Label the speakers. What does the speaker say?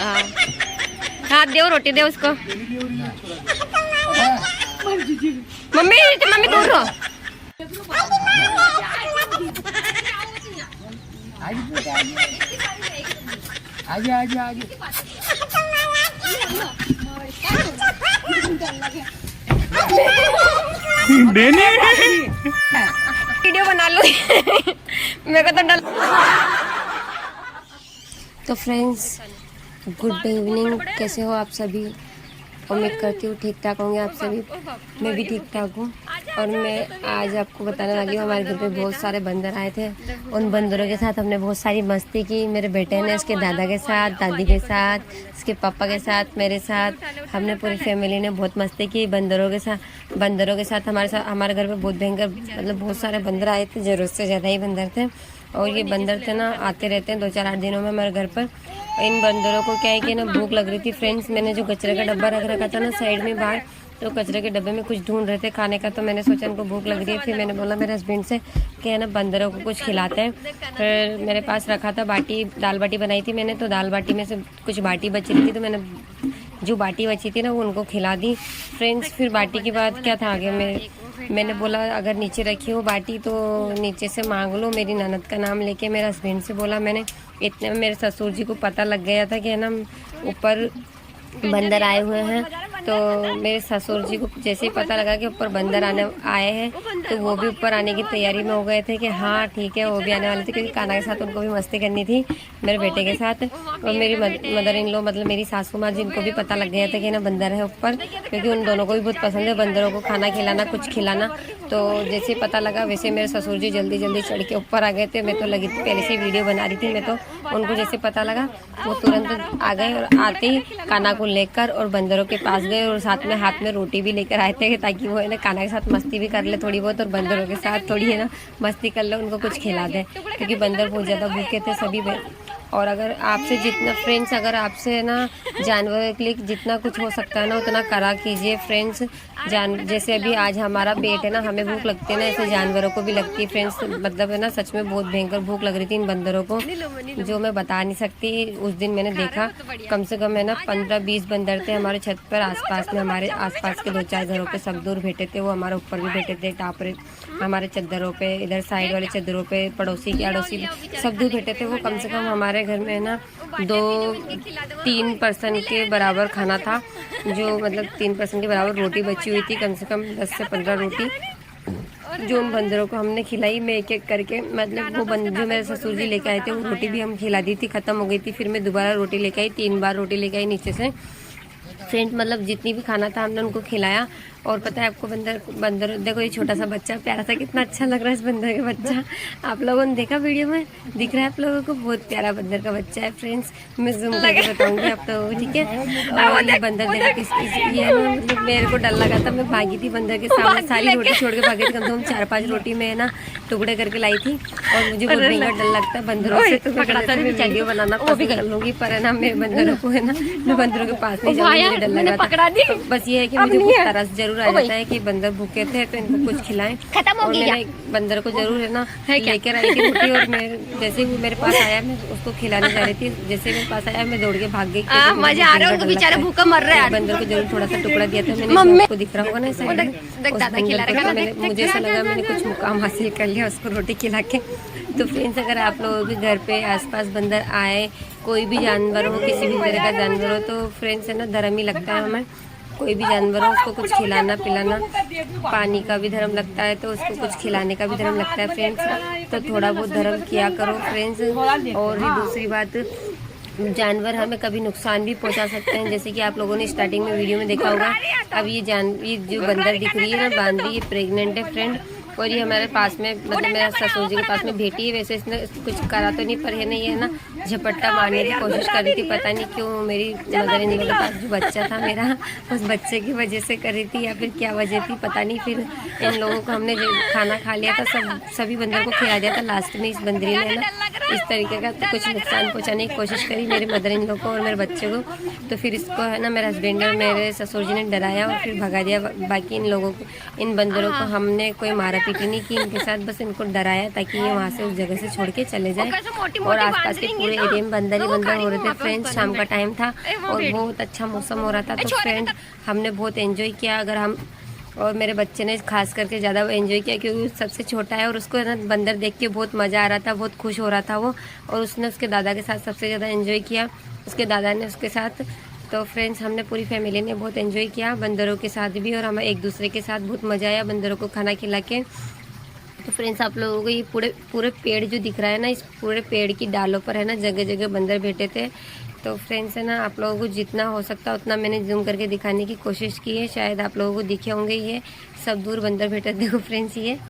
Speaker 1: हाँ हाथ दे रोटी दे उसको। मम्मी मम्मी दूर रहो।
Speaker 2: आगे आगे आगे देने
Speaker 1: वीडियो बना लो। मेरे को तो डर। तो फ्रेंड्स गुड इवनिंग, कैसे हो आप सभी? उम्मीद करती हूँ ठीक ठाक होंगे आप सभी। मैं भी ठीक ठाक हूँ। और मैं आज आपको बताने वाली हूँ, हमारे घर पे बहुत सारे बंदर आए थे। उन बंदरों के साथ हमने बहुत सारी मस्ती की। मेरे बेटे ने उसके दादा के साथ, दादी के साथ, उसके पापा के साथ, मेरे साथ, हमने पूरी फैमिली ने बहुत मस्ती की बंदरों के साथ। हमारे घर पे बहुत भयंकर मतलब बहुत सारे बंदर आए थे, ज़रूरत से ज़्यादा ही बंदर थे। और ये बंदर थे ना आते रहते हैं 2-4-8 दिनों में हमारे घर पर। इन बंदरों को क्या है कि ना भूख लग रही थी फ्रेंड्स। मैंने जो कचरे का डब्बा रख रखा था ना साइड में बाहर, तो कचरे के डब्बे में कुछ ढूंढ रहे थे खाने का। तो मैंने सोचा इनको भूख लग रही है, फिर मैंने बोला मेरे हस्बैंड से कि है ना बंदरों को कुछ खिलाते हैं। फिर मेरे पास रखा था बाटी, दाल बाटी बनाई थी मैंने, तो दाल बाटी में से कुछ बाटी बच रही थी, तो मैंने जो बाटी बची थी ना वो उनको खिला दी फ्रेंड्स। फिर बाटी के बाद क्या था आगे मैंने बोला अगर नीचे रखी हो बाटी तो नीचे से मांग लो, मेरी ननद का नाम लेके मेरे हस्बैंड से बोला मैंने। इतने में मेरे ससुर जी को पता लग गया था कि है ना ऊपर बंदर आए हुए हैं। तो मेरे ससुर जी को जैसे ही पता लगा कि ऊपर बंदर आए हैं, तो वो भी ऊपर आने की तैयारी में हो गए थे कि हाँ ठीक है वो भी आने वाले थे, क्योंकि कान्हा के साथ उनको भी मस्ती करनी थी मेरे बेटे के साथ। और मेरी मदर इन लॉ मतलब मेरी सासू माँ जिनको भी पता लग गया था कि ना बंदर है ऊपर, क्योंकि उन दोनों को भी बहुत पसंद है बंदरों को खाना खिलाना, कुछ खिलाना। तो जैसे पता लगा वैसे मेरे ससुर जी जल्दी जल्दी चढ़ के ऊपर आ गए थे। मैं तो लगी थी पहले से वीडियो बना रही थी मैं, तो उनको जैसे पता लगा वो तुरंत आ गए और आते ही कान्हा को लेकर और बंदरों के पास गए और साथ में हाथ में रोटी भी लेकर आए थे ताकि वो है ना कान्हा के साथ मस्ती भी कर ले थोड़ी बहुत और बंदरों के साथ थोड़ी है ना मस्ती कर ले, उनको कुछ खिला दे, क्योंकि बंदर बहुत ज़्यादा भूखे थे सभी। और अगर आपसे जितना फ्रेंड्स अगर आपसे ना जानवरों के लिए जितना कुछ हो सकता है ना उतना करा कीजिए फ्रेंड्स। जैसे अभी आज हमारा पेट है ना, हमें भूख लगती है ना, ऐसे जानवरों को भी लगती है फ्रेंड्स। मतलब है ना सच में बहुत भयंकर भूख लग रही थी इन बंदरों को, जो मैं बता नहीं सकती। उस दिन मैंने देखा कम से कम है ना 15-20 बंदर थे हमारे छत पर आसपास में। हमारे आसपास के 2-4 घरों पे सब दूर बैठे थे, वो हमारे ऊपर भी बैठे थे, टापरे हमारे चद्दरों पे, इधर साइड वाले चद्दरों पे, पड़ोसी के अड़ोसी सब दूर बैठे थे। वो कम से कम हमारे घर में ना 2-3 पर्सन के बराबर खाना था, जो मतलब 3 पर्सन के बराबर रोटी बची हुई थी, कम से कम 10 से 15 रोटी जो उन बंदरों को हमने खिलाई। मैं एक एक करके मतलब वो जो मेरे ससुर जी लेके आए थे वो रोटी भी हम खिला दी थी, ख़त्म हो गई थी। फिर मैं दोबारा रोटी लेके आई, 3 बार रोटी लेके आई नीचे से फ्रेंड। मतलब जितनी भी खाना था हमने उनको खिलाया। और पता है आपको बंदर देखो ये छोटा सा बच्चा प्यारा सा कितना अच्छा लग रहा है। इस बंदर का बच्चा आप लोगों ने देखा वीडियो में, दिख रहा है आप लोगों को, बहुत प्यारा बंदर का बच्चा है फ्रेंड्स। मैं जूम करके बताऊंगी आप लोगों को, ठीक है। और ये बंदर देखो ये ना मतलब मेरे को डर लगा था, मैं भागी थी बंदर के सामने, सारी रोटी छोड़ के भागी थी। कम से कम 4-5 रोटी में ना टुकड़े करके लाई थी। और मुझे बहुत भयंकर डर लगता है बंदरों से, तो मैं वीडियो बनाना पसंद कर लूँगी, पर है ना मेरे बंदरों को है ना मैं बंदरों के पास नहीं जाऊँगी, मुझे डर लगा था। बस ये है कि मुझे बहुत तरस जरूर आ जाता है कि बंदर भूखे थे तो इनको कुछ खिलाएं। और मैंने बंदर को जरूर है ना लेकर आई थी रोटी, और मैं जैसे वो मेरे पास आया मैं उसको खिलाने जा रही थी, जैसे मेरे पास आया मैं दौड़ के भाग गई। मजा आ रहा है, उनको बेचारा भूखा मर रहा है। बंदर को जरूर थोड़ा सा टुकड़ा दिया था मैंने, आपको दिख रहा होगा ना मुझे ऐसा लगा मैंने कुछ मुकाम हासिल कर लिया उसको रोटी खिला के। तो फ्रेंड्स अगर आप लोगों के घर पे आसपास बंदर आए, कोई भी जानवर हो, किसी भी तरह का जानवर हो, तो फ्रेंड्स है ना धर्म ही लगता है हमें। कोई भी जानवर हो उसको कुछ खिलाना पिलाना, पानी का भी धर्म लगता है, तो उसको कुछ खिलाने का भी धर्म लगता है फ्रेंड्स। तो थोड़ा बहुत धर्म किया करो फ्रेंड्स। और दूसरी बात, जानवर हमें कभी नुकसान भी पहुंचा सकते हैं, जैसे कि आप लोगों ने स्टार्टिंग में वीडियो में देखा होगा। अब ये जो बंदर दिख रही है ना बांदी, ये प्रेग्नेंट है फ्रेंड। और ये हमारे पास में मतलब मेरा ससुर जी के पास में बेटी है। वैसे इसने कुछ करा तो नहीं, पर है ना ये ना झपट्टा मारने की कोशिश कर रही थी, पता नहीं क्यों। मेरी मदर इन लोगों के पास जो बच्चा था मेरा, उस बच्चे की वजह से कर रही थी या फिर क्या वजह थी पता नहीं। फिर इन लोगों को हमने खाना खा लिया था, सभी बंदर को खिला दिया था। लास्ट में इस बंदरी ने ना इस तरीके का कुछ नुकसान पहुँचाने की कोशिश करी मेरे मदर इन लोग को और मेरे बच्चे को। तो फिर इसको है ना मेरे हस्बैंड और मेरे ससुर जी ने डराया और फिर भगा दिया। बाकी इन लोगों को, इन बंदरों को हमने कोई मारा मारपीट नहीं की इनके साथ, बस इनको डराया ताकि ये वहाँ से उस जगह से छोड़ के चले जाए। और आसपास के पूरे एरिया में बंदर ही बंदर हो रहे थे फ्रेंड्स। शाम का टाइम था और बहुत अच्छा मौसम हो रहा था, तो फ्रेंड हमने बहुत एंजॉय किया। अगर हम और मेरे बच्चे ने खास करके ज़्यादा एंजॉय किया क्योंकि वो सबसे छोटा है और उसको ना बंदर देख के बहुत मज़ा आ रहा था, बहुत खुश हो रहा था वो। और उसने उसके दादा के साथ सबसे ज़्यादा एंजॉय किया, उसके दादा ने उसके साथ। तो फ्रेंड्स हमने पूरी फैमिली ने बहुत एंजॉय किया बंदरों के साथ भी, और हमें एक दूसरे के साथ बहुत मज़ा आया बंदरों को खाना खिला के। तो फ्रेंड्स आप लोगों को ये पूरे पेड़ जो दिख रहा है ना, इस पूरे पेड़ की डालों पर है ना जगह जगह बंदर बैठे थे। तो फ्रेंड्स है ना, आप लोगों को जितना हो सकता उतना मैंने जूम करके दिखाने की कोशिश की है। शायद आप लोगों को दिखे होंगे ये सब दूर बंदर बैठे। देखो फ्रेंड्स ये